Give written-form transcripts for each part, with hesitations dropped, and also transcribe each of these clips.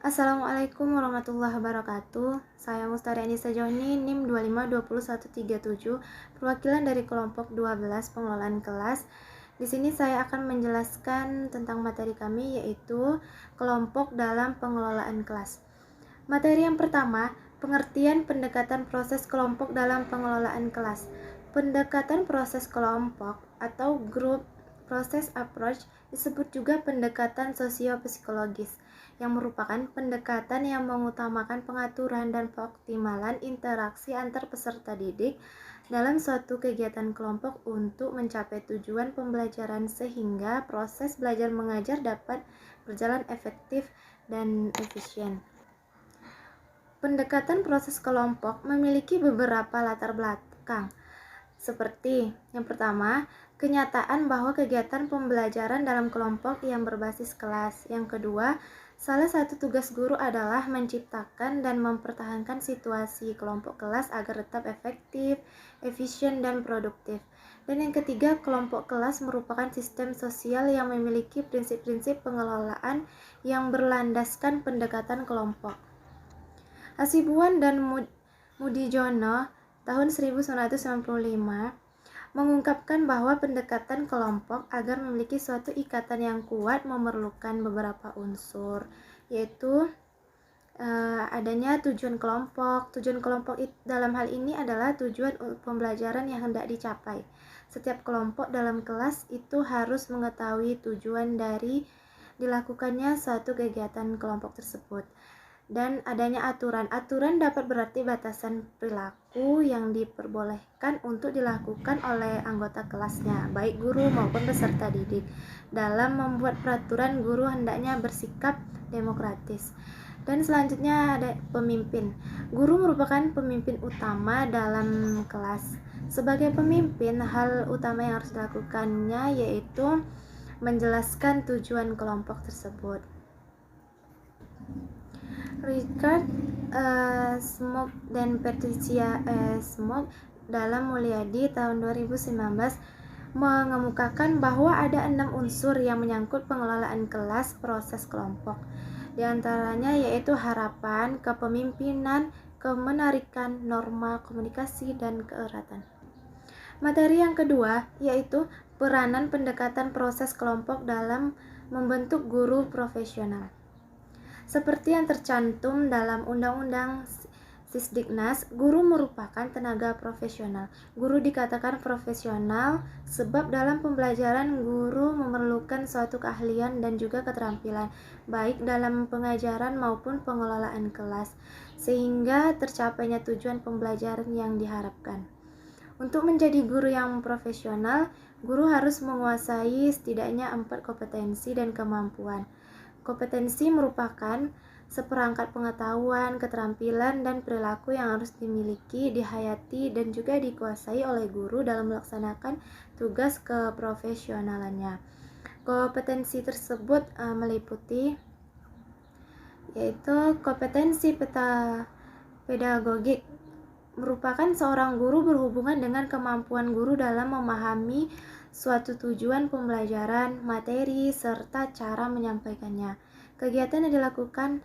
Assalamualaikum warahmatullahi wabarakatuh. Saya Mustari Anissa Joni, NIM 252137, perwakilan dari kelompok 12 pengelolaan kelas. Di sini saya akan menjelaskan tentang materi kami, yaitu kelompok dalam pengelolaan kelas. Materi yang pertama, pengertian pendekatan proses kelompok dalam pengelolaan kelas. Pendekatan proses kelompok atau group process approach disebut juga pendekatan sosio-psikologis, yang merupakan pendekatan yang mengutamakan pengaturan dan pengoptimalan interaksi antar peserta didik dalam suatu kegiatan kelompok untuk mencapai tujuan pembelajaran sehingga proses belajar mengajar dapat berjalan efektif dan efisien. Pendekatan proses kelompok memiliki beberapa latar belakang, seperti yang pertama, kenyataan bahwa kegiatan pembelajaran dalam kelompok yang berbasis kelas. Yang kedua, salah satu tugas guru adalah menciptakan dan mempertahankan situasi kelompok kelas agar tetap efektif, efisien, dan produktif. Dan yang ketiga, kelompok kelas merupakan sistem sosial yang memiliki prinsip-prinsip pengelolaan yang berlandaskan pendekatan kelompok. Hasibuan dan Mudijono tahun 1995 mengungkapkan bahwa pendekatan kelompok agar memiliki suatu ikatan yang kuat memerlukan beberapa unsur, yaitu adanya tujuan kelompok. Tujuan kelompok dalam hal ini adalah tujuan pembelajaran yang hendak dicapai. Setiap kelompok dalam kelas itu harus mengetahui tujuan dari dilakukannya suatu kegiatan kelompok tersebut. Dan adanya aturan. Aturan dapat berarti batasan perilaku yang diperbolehkan untuk dilakukan oleh anggota kelasnya, baik guru maupun peserta didik. Dalam membuat peraturan, guru hendaknya bersikap demokratis. Dan selanjutnya ada pemimpin. Guru merupakan pemimpin utama dalam kelas. Sebagai pemimpin, hal utama yang harus dilakukannya yaitu menjelaskan tujuan kelompok tersebut. Richard Smoke dan Patricia Smoke dalam Mulyadi tahun 2019 mengemukakan bahwa ada 6 unsur yang menyangkut pengelolaan kelas proses kelompok. Di antaranya yaitu harapan, kepemimpinan, kemenarikan, norma, komunikasi, dan keeratan. Materi yang kedua yaitu peranan pendekatan proses kelompok dalam membentuk guru profesional. Seperti yang tercantum dalam Undang-Undang Sisdiknas, guru merupakan tenaga profesional. Guru dikatakan profesional sebab dalam pembelajaran guru memerlukan suatu keahlian dan juga keterampilan, baik dalam pengajaran maupun pengelolaan kelas, sehingga tercapainya tujuan pembelajaran yang diharapkan. Untuk menjadi guru yang profesional, guru harus menguasai setidaknya 4 kompetensi dan kemampuan. Kompetensi merupakan seperangkat pengetahuan, keterampilan, dan perilaku yang harus dimiliki, dihayati, dan juga dikuasai oleh guru dalam melaksanakan tugas keprofesionalannya. Kompetensi tersebut meliputi yaitu kompetensi pedagogik, merupakan seorang guru berhubungan dengan kemampuan guru dalam memahami suatu tujuan pembelajaran, materi, serta cara menyampaikannya. Kegiatan yang dilakukan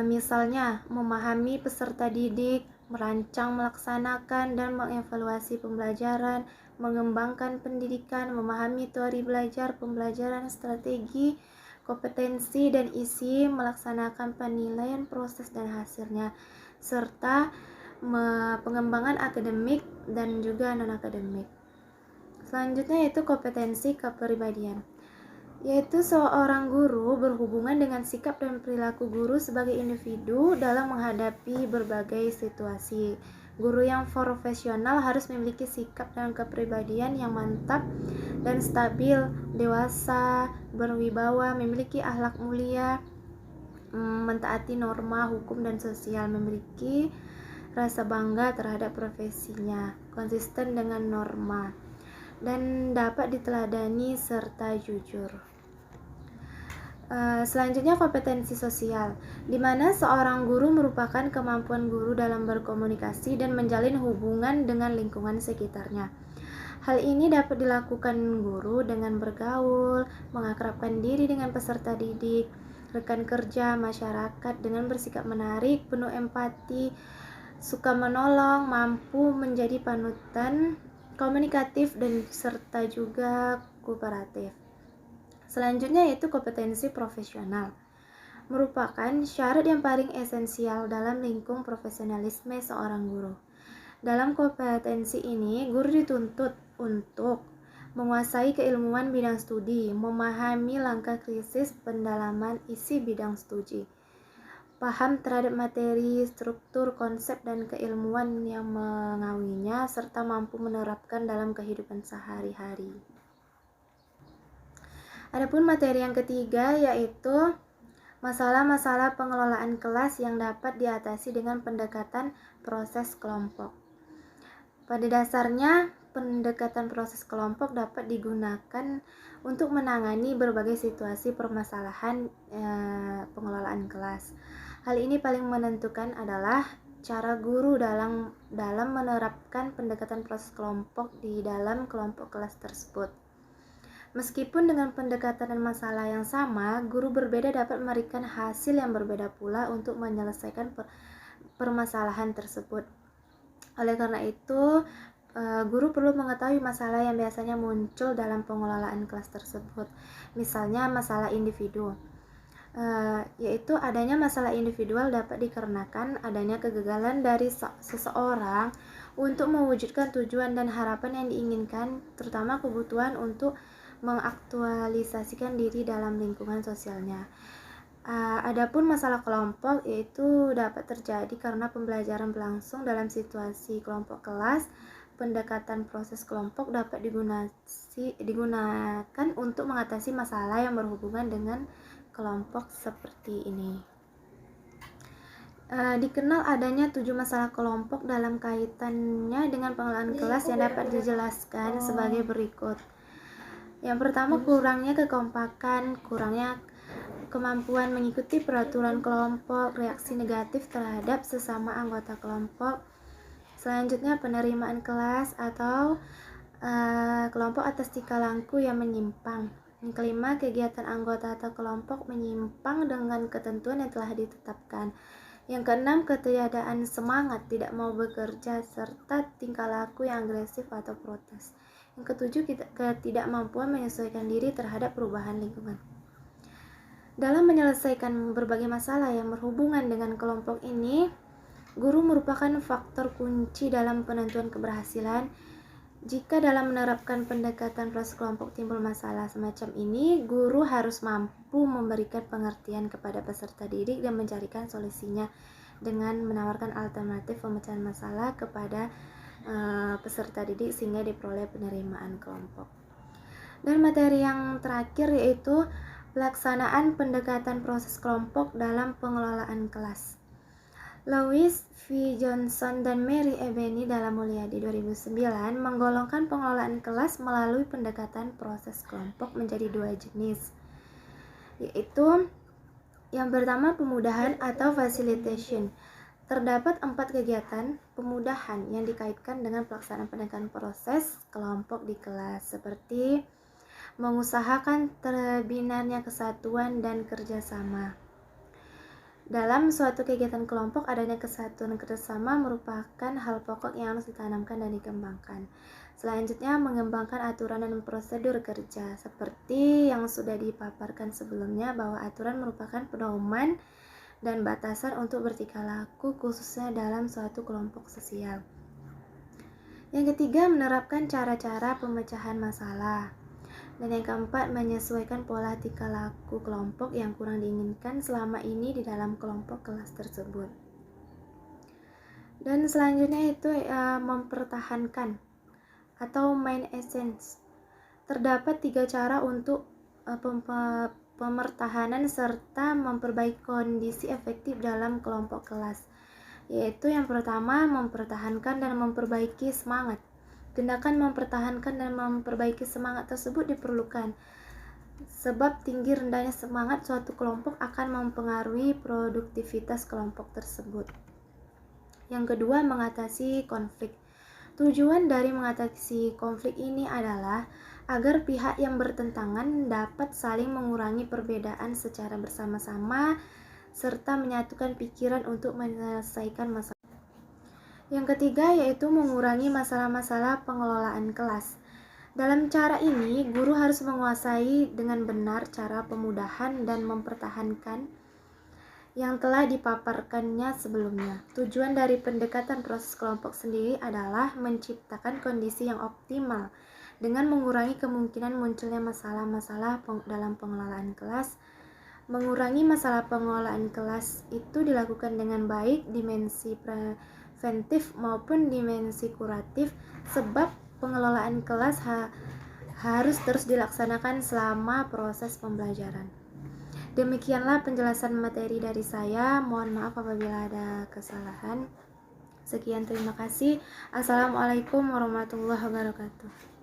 misalnya memahami peserta didik, merancang, melaksanakan, dan mengevaluasi pembelajaran, mengembangkan pendidikan, memahami teori belajar, pembelajaran, strategi, kompetensi, dan isi, melaksanakan penilaian proses dan hasilnya, serta pengembangan akademik dan juga non-akademik. Selanjutnya yaitu kompetensi kepribadian, yaitu seorang guru berhubungan dengan sikap dan perilaku guru sebagai individu dalam menghadapi berbagai situasi. Guru yang profesional harus memiliki sikap dan kepribadian yang mantap dan stabil, dewasa, berwibawa, memiliki akhlak mulia, mentaati norma hukum dan sosial, memiliki rasa bangga terhadap profesinya, konsisten dengan norma, dan dapat diteladani serta jujur. Selanjutnya kompetensi sosial, di mana seorang guru merupakan kemampuan guru dalam berkomunikasi dan menjalin hubungan dengan lingkungan sekitarnya. Hal ini dapat dilakukan guru dengan bergaul, mengakrabkan diri dengan peserta didik, rekan kerja, masyarakat dengan bersikap menarik, penuh empati, suka menolong, mampu menjadi panutan, komunikatif, dan serta juga kooperatif. Selanjutnya yaitu kompetensi profesional. Merupakan syarat yang paling esensial dalam lingkup profesionalisme seorang guru. Dalam kompetensi ini, guru dituntut untuk menguasai keilmuan bidang studi, memahami langkah krisis pendalaman isi bidang studi, paham terhadap materi, struktur, konsep, dan keilmuan yang mengawinya, serta mampu menerapkan dalam kehidupan sehari-hari. Adapun materi yang ketiga yaitu masalah-masalah pengelolaan kelas yang dapat diatasi dengan pendekatan proses kelompok. Pada dasarnya, pendekatan proses kelompok dapat digunakan untuk menangani berbagai situasi permasalahan pengelolaan kelas. Hal ini paling menentukan adalah cara guru dalam menerapkan pendekatan proses kelompok di dalam kelompok kelas tersebut. Meskipun dengan pendekatan dan masalah yang sama, guru berbeda dapat memberikan hasil yang berbeda pula untuk menyelesaikan permasalahan tersebut. Oleh karena itu, guru perlu mengetahui masalah yang biasanya muncul dalam pengelolaan kelas tersebut. Misalnya masalah individu, yaitu adanya masalah individual dapat dikarenakan adanya kegagalan dari seseorang untuk mewujudkan tujuan dan harapan yang diinginkan, terutama kebutuhan untuk mengaktualisasikan diri dalam lingkungan sosialnya. Adapun masalah kelompok yaitu dapat terjadi karena pembelajaran berlangsung dalam situasi kelompok kelas. Pendekatan proses kelompok dapat digunakan untuk mengatasi masalah yang berhubungan dengan kelompok seperti ini. Dikenal adanya 7 masalah kelompok dalam kaitannya dengan pengelolaan kelas yang dapat dijelaskan sebagai berikut. Yang pertama, kurangnya kekompakan, kurangnya kemampuan mengikuti peraturan kelompok, reaksi negatif terhadap sesama anggota kelompok. Selanjutnya, penerimaan kelas atau kelompok atas tingkah laku yang menyimpang. Yang kelima, kegiatan anggota atau kelompok menyimpang dengan ketentuan yang telah ditetapkan. Yang keenam, ketiadaan semangat, tidak mau bekerja, serta tingkah laku yang agresif atau protes. Yang ketujuh, ketidakmampuan menyesuaikan diri terhadap perubahan lingkungan. Dalam menyelesaikan berbagai masalah yang berhubungan dengan kelompok ini, guru merupakan faktor kunci dalam penentuan keberhasilan. Jika dalam menerapkan pendekatan proses kelompok timbul masalah semacam ini, guru harus mampu memberikan pengertian kepada peserta didik dan mencarikan solusinya dengan menawarkan alternatif pemecahan masalah kepada peserta didik sehingga diperoleh penerimaan kelompok. Dan materi yang terakhir yaitu pelaksanaan pendekatan proses kelompok dalam pengelolaan kelas. Louis V. Johnson dan Mary Ebeni dalam Mulyadi 2009 menggolongkan pengelolaan kelas melalui pendekatan proses kelompok menjadi 2 jenis, yaitu yang pertama pemudahan atau facilitation. Terdapat 4 kegiatan pemudahan yang dikaitkan dengan pelaksanaan pendekatan proses kelompok di kelas, seperti mengusahakan terbinanya kesatuan dan kerjasama. Dalam suatu kegiatan kelompok, adanya kesatuan dan kerjasama merupakan hal pokok yang harus ditanamkan dan dikembangkan. Selanjutnya, mengembangkan aturan dan prosedur kerja, seperti yang sudah dipaparkan sebelumnya bahwa aturan merupakan pedoman dan batasan untuk bertingkah laku khususnya dalam suatu kelompok sosial. Yang ketiga, menerapkan cara-cara pemecahan masalah. Dan yang keempat, menyesuaikan pola tingkah laku kelompok yang kurang diinginkan selama ini di dalam kelompok kelas tersebut. Dan selanjutnya itu mempertahankan atau main essence. Terdapat 3 cara untuk pemertahanan serta memperbaiki kondisi efektif dalam kelompok kelas, yaitu yang pertama, mempertahankan dan memperbaiki semangat. Tindakan mempertahankan dan memperbaiki semangat tersebut diperlukan, sebab tinggi rendahnya semangat suatu kelompok akan mempengaruhi produktivitas kelompok tersebut. Yang kedua, mengatasi konflik. Tujuan dari mengatasi konflik ini adalah agar pihak yang bertentangan dapat saling mengurangi perbedaan secara bersama-sama serta menyatukan pikiran untuk menyelesaikan masalah. Yang ketiga yaitu mengurangi masalah-masalah pengelolaan kelas. Dalam cara ini, guru harus menguasai dengan benar cara pemudahan dan mempertahankan yang telah dipaparkannya sebelumnya. Tujuan dari pendekatan proses kelompok sendiri adalah menciptakan kondisi yang optimal dengan mengurangi kemungkinan munculnya masalah-masalah dalam pengelolaan kelas. Mengurangi masalah pengelolaan kelas itu dilakukan dengan baik dimensi preventif maupun dimensi kuratif, sebab pengelolaan kelas harus terus dilaksanakan selama proses pembelajaran. Demikianlah penjelasan materi dari saya. Mohon maaf apabila ada kesalahan. Sekian, terima kasih. Assalamualaikum warahmatullahi wabarakatuh.